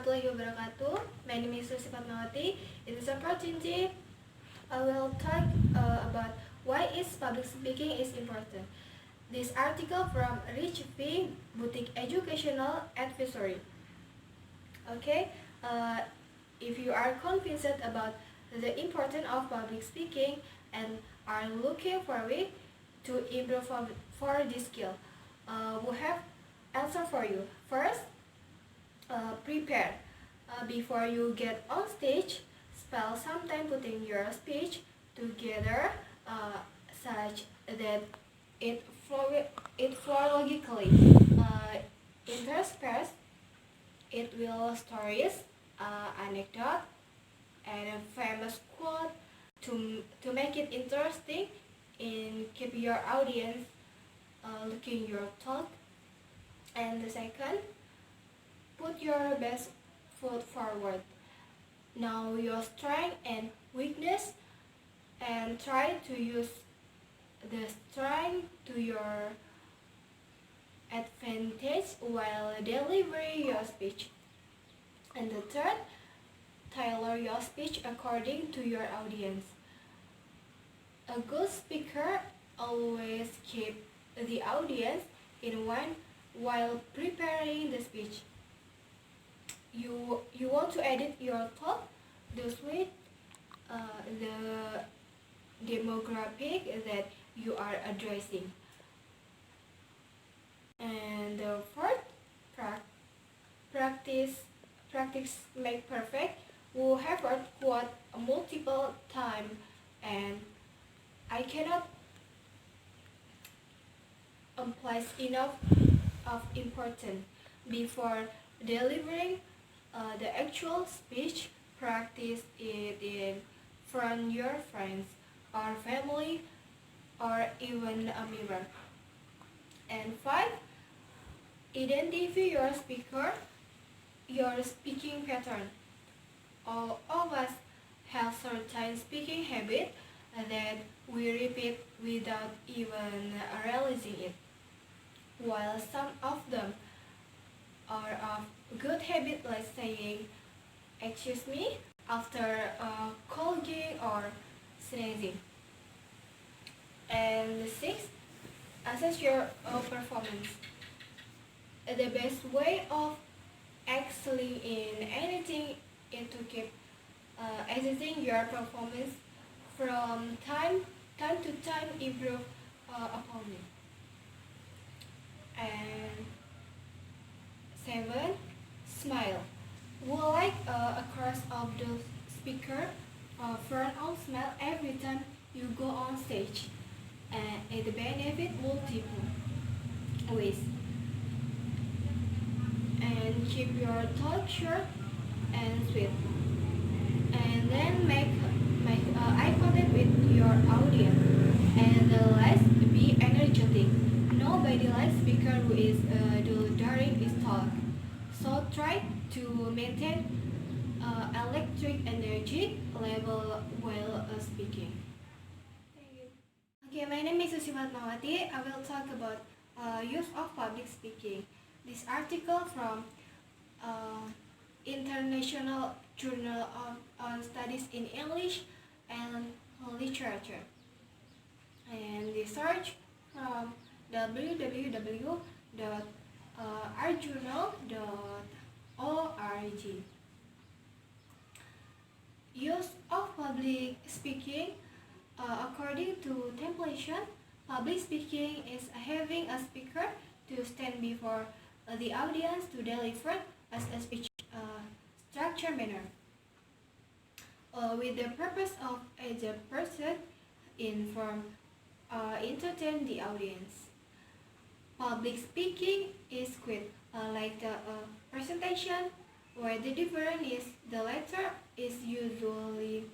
warahmatullahi wabarakatuh. My name is Lusi Fatmawati. In this opportunity, I will talk about why is public speaking is important. This article from Rich V Boutique Educational Advisory. Okay, if you are convinced about the importance of public speaking and are looking for a way to improve for this skill, we have answer for you. First, prepare. Before you get on stage, spend some time putting your speech together such that it flow logically. Intersperse it will stories, anecdote, and a famous quote to make it interesting and keep your audience looking your talk. And the second, put your best foot forward. Know your strength and weakness and try to use the strength to your advantage while delivering your speech. And the third, tailor your speech according to your audience. A good speaker always keeps the audience in mind while preparing the speech. You want to edit your talk to suit the demographic that you are addressing. And the fourth, practice make perfect. We have heard quote multiple times, and I cannot place enough of importance. Before delivering the actual speech, practice it in front of your friends or family or even a mirror. And five, identify your speaking pattern. All of us have certain speaking habits that we repeat without even realizing it. While some of them are of good habit, like saying "excuse me" after coughing or sneezing. And six, assess your performance. The best way of excelling in anything is to keep assessing your performance from time to time, improve upon it. And seven, smile. We like across of the speaker front on smile every time you go on stage, and it benefit multiple ways. And keep your talk short and sweet, and then make eye contact with your audience, and let's be energetic. Nobody likes speaker who is dull during his talk, so try to maintain electric energy level while speaking. Thank you. Okay, my name is Lusi Fatmawati. I will talk about use of public speaking. This article from International Journal on Studies in English and Literature, and research from www.arjournal.org. Use of public speaking. According to Temptation, public speaking is having a speaker to stand before the audience to deliver as a speech structured manner, with the purpose of as a person inform entertain the audience. Public speaking is quite like the presentation, where the difference is the latter is usually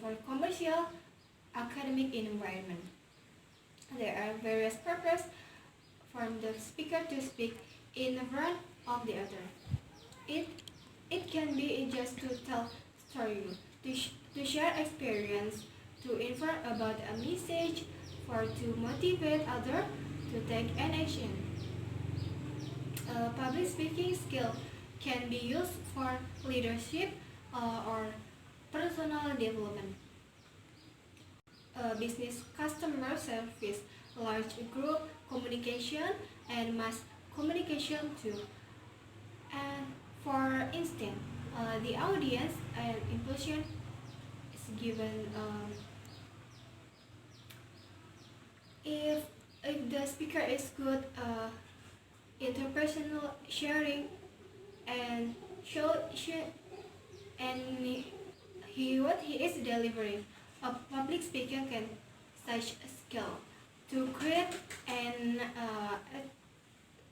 for commercial academic environment. There are various purposes for the speaker to speak in front of the other. It can be just to tell story, to share experience, to inform about a message, or to motivate others to take an action. Public speaking skill can be used for leadership or personal development. Business customer service, large group communication, and mass communication too. And for instance, the audience and impression is given if the speaker is good interpersonal sharing and and what he is delivering. A public speaker can such a skill to create an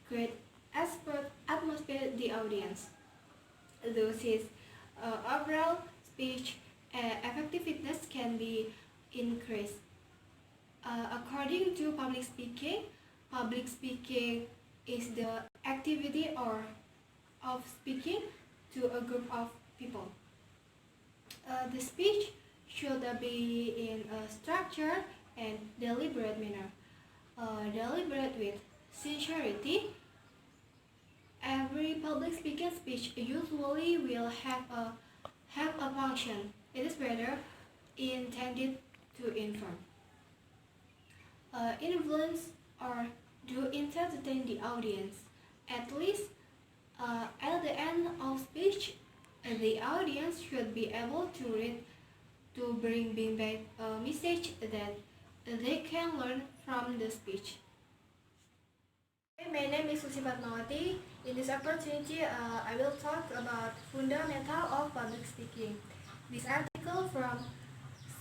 great atmosphere the audience. Thus his overall speech effectiveness can be increased. According to public speaking is the activity or of speaking to a group of people. The speech should be in a structured and deliberate manner. Deliberate with sincerity. Every public speaking speech usually will have a function. It is better intended to inform, influence, or to entertain the audience. At least at the end of speech, the audience should be able to read to bring back a message that they can learn from the speech. My name is Lusi Fatmawati. In this opportunity, I will talk about fundamental of public speaking. This article from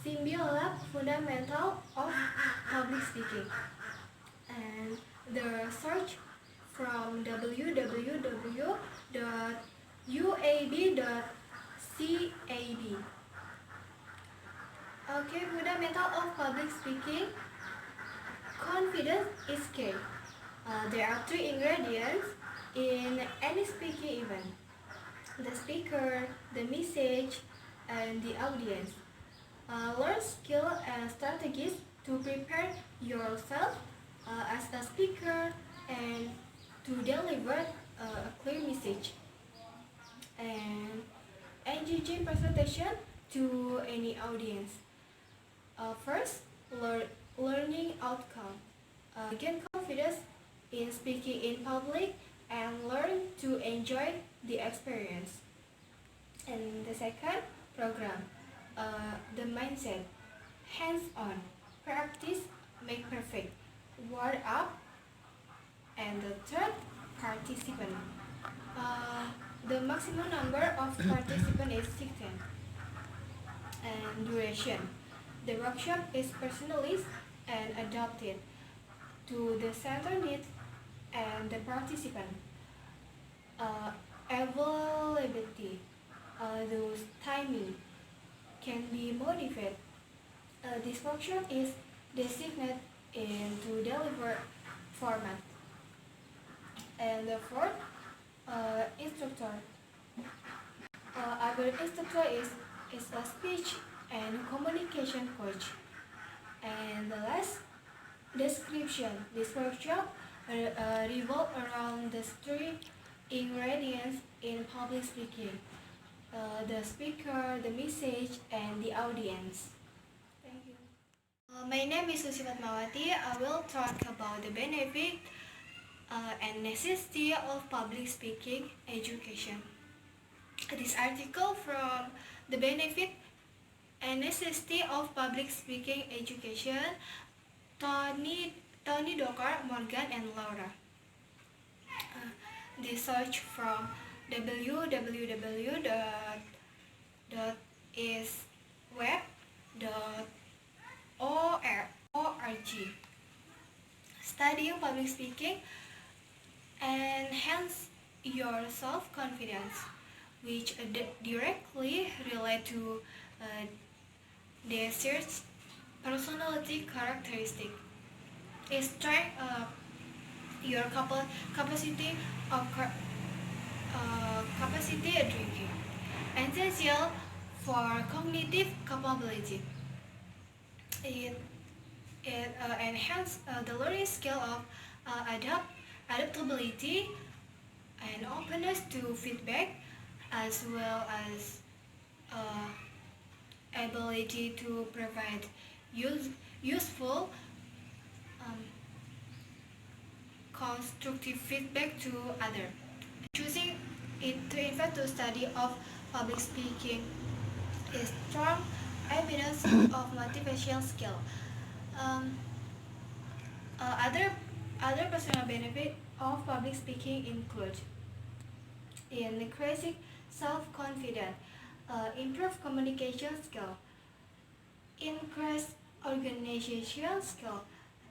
Symbiolab Fundamental of Public Speaking, and the search from www.uab.cab. Okay, fundamental of public speaking. Confidence is key. There are three ingredients in any speaking event: the speaker, the message, and the audience. Learn skill and strategies to prepare yourself as a speaker and to deliver a clear message. And engaging presentation to any audience. First, learning outcome. Gain confidence in speaking in public and learn to enjoy the experience. And the second program, the mindset, hands-on, practice make perfect, word up. And the third, participant. The maximum number of participants is 16. And duration. The workshop is personalized and adapted to the center needs and the participant. Availability. Those timing can be modified. This workshop is designated into deliver format. And the fourth, instructor. Our instructor is a speech and communication coach. And the last, description. This workshop revolves around the three ingredients in public speaking: the speaker, the message, and the audience. Thank you. My name is Lusi Fatmawati. I will talk about the benefit and necessity of public speaking education. This article from the benefit and necessity of public speaking education, Tony Docker, Morgan, and Laura. They search from www.isweb.org. Studying public speaking enhance your self-confidence, which directly relate to Desert's personality characteristic. Strength your capacity of capacity drinking, essential for cognitive capability. It enhance the learning skill of adaptability and openness to feedback, as well as uh, ability to provide useful um, constructive feedback to others. Choosing it to invest to study of public speaking is strong evidence of motivational skill. Um, other personal benefit of public speaking include increasing self-confidence, improve communication skill, increase organizational skill,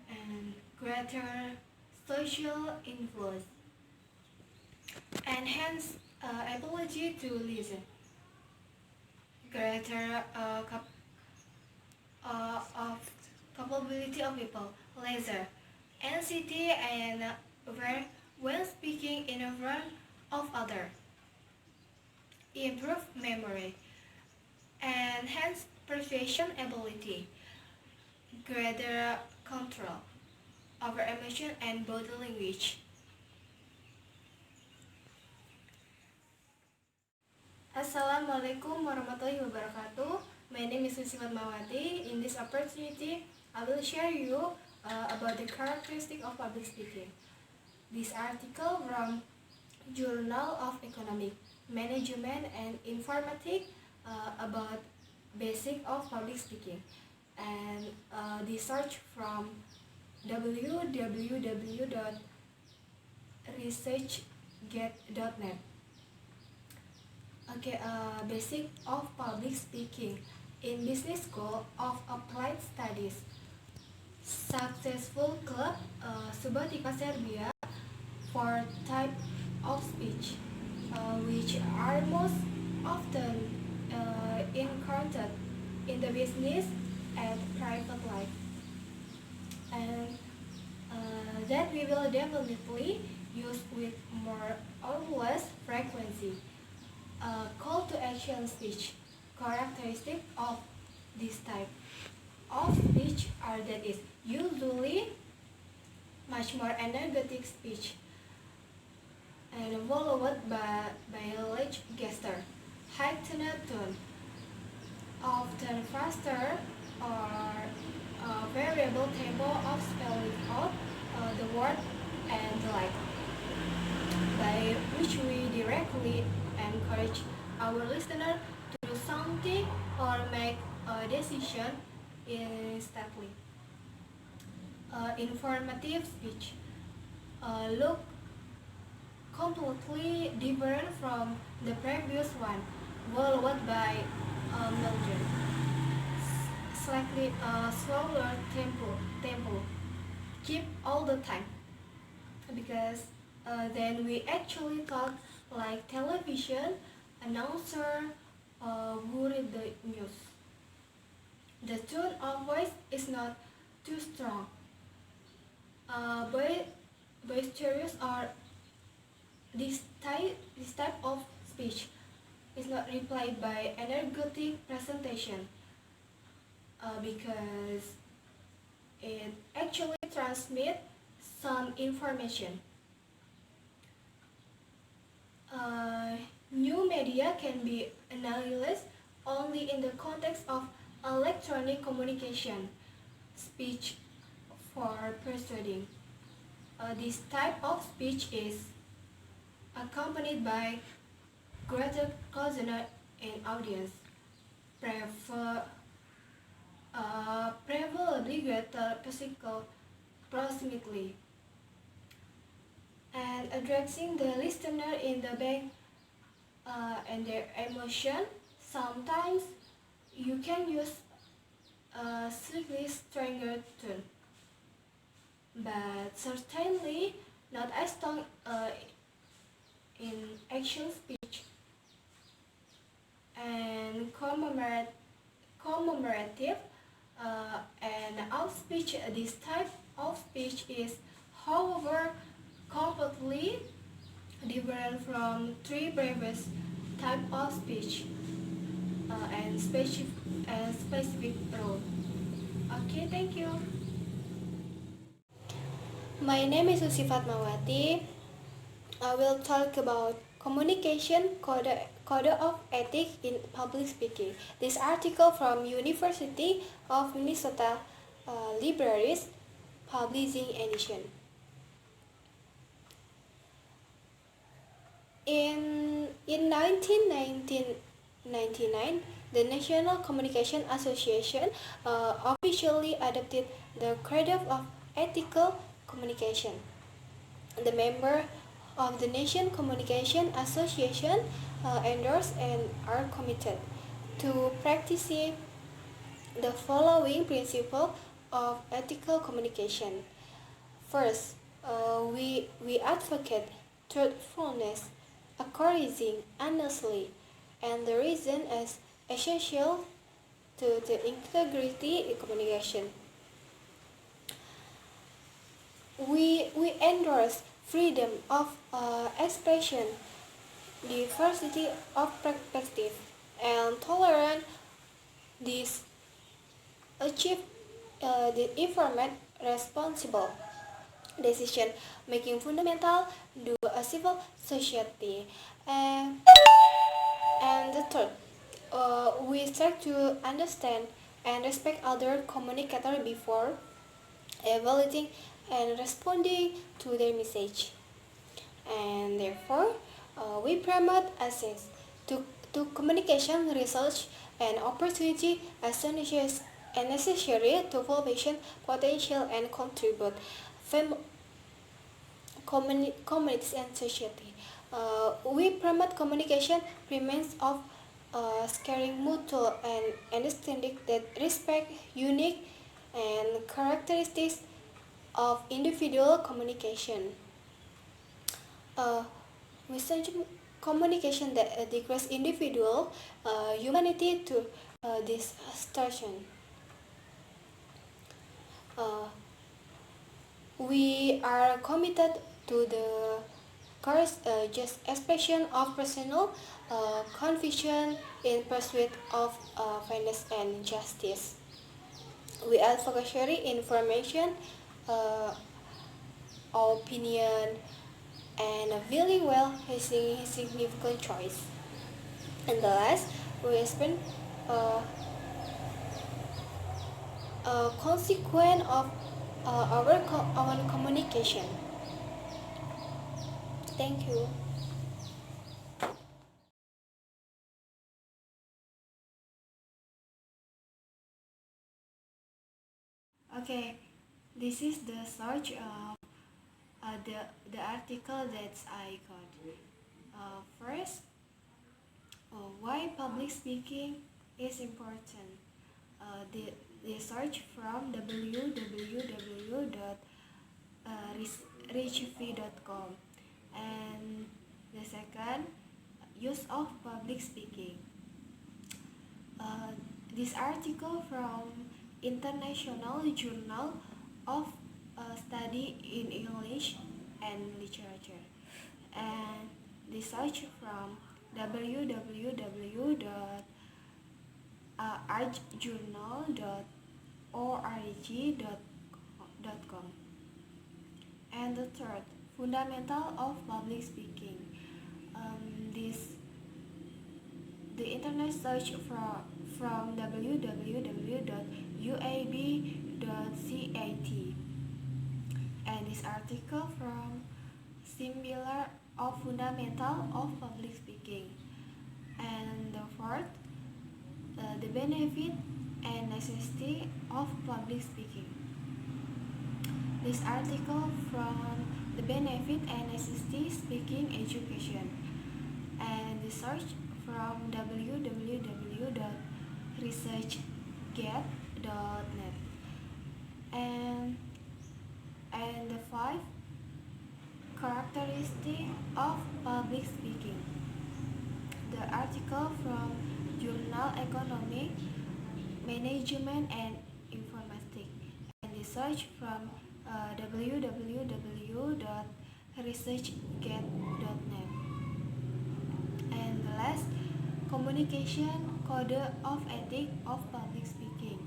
and greater social influence, enhance ability to listen, greater of capability of people, laser, anxiety and when speaking in front of others, improve memory, enhance persuasion ability, greater control over emotion and body language. Assalamualaikum warahmatullahi wabarakatuh. My name is Lusi Fatmawati. In this opportunity, I will share you about the characteristic of public speaking. This article from Journal of Economic Management and Informatics about basic of public speaking, and the search from www.researchgate.net. Okay, basic of public speaking in business school of applied studies. Successful club Subotica Serbia for type of speech, which are most often encountered in the business and private life, and that we will definitely use with more or less frequency. Call to action speech. Characteristic of this type of speech are that is usually much more energetic speech and followed by a large gesture, heightened tone, often faster or variable tempo of spelling out the word and the like, by which we directly encourage our listener to do something or make a decision instantly. Informative speech look completely different from the previous one, followed by melodic, slightly slower tempo, keep all the time, because then we actually talk like television announcer who read the news. The tone of voice is not too strong. Boisterous or this type of speech is not replied by energetic presentation, because it actually transmits some information. New media can be analyzed only in the context of electronic communication, speech for persuading. This type of speech is accompanied by greater closeness in audience, preferably greater physical proximity, and addressing the listener in the back and their emotion. Sometimes you can use a slightly stronger tone, but certainly not as strong in action speech. And commemorative and out speech. This type of speech is, however, completely different from three previous type of speech and specific role. Okay, thank you. My name is Lusi Fatmawati. I will talk about Communication Code of Ethics in Public Speaking. This article from University of Minnesota Libraries Publishing Edition. In 1999, the National Communication Association officially adopted the Code of Ethical Communication. The member of the National Communication Association endorse and are committed to practicing the following principle of ethical communication. First, we advocate truthfulness, accuracy, honestly, and the reason is essential to the integrity in communication. We endorse freedom of expression, diversity of perspective, and tolerance. This achieve the informed, responsible decision making fundamental to a civil society. And the third, we start to understand and respect other communicators before evaluating and responding to their message. And therefore, we promote access to communication research and opportunity as soon as necessary to fulfill patient potential and contribute communities and society. We promote communication remains of caring, mutual, and understanding that respect unique and characteristics of individual communication. Research communication that degrades individual humanity to distortion. Uh, we are committed to the just expression of personal conviction in pursuit of fairness and justice. We advocate information, uh, opinion, and a very well significant choice. And the last, we spend uh, a consequence of our communication. Thank you. Okay, this is the search of the article that I got. First, why public speaking is important. The search from www.reachv.com, and the second, use of public speaking. Uh, this article from International Journal of Study in English and Literature, and research from www.artjournal.org.com. And the third, fundamental of public speaking. This the internet search from www.uab.cat, and this article from similar of fundamental of public speaking. And the fourth, the benefit and necessity of public speaking. This article from the benefit and necessity speaking education, and the search from www.researchgate.net. And the five, characteristic of public speaking. The article from Journal Economic Management and Informatics, and research from www.researchgate.net. And the last, Communication Code of Ethics of Public Speaking.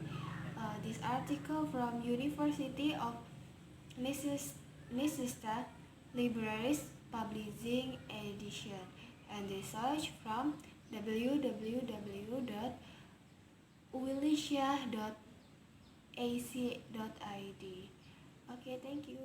This article from University of Minnesota Libraries Publishing Edition, and they search from www.ulisya.ac.id. Okay, thank you.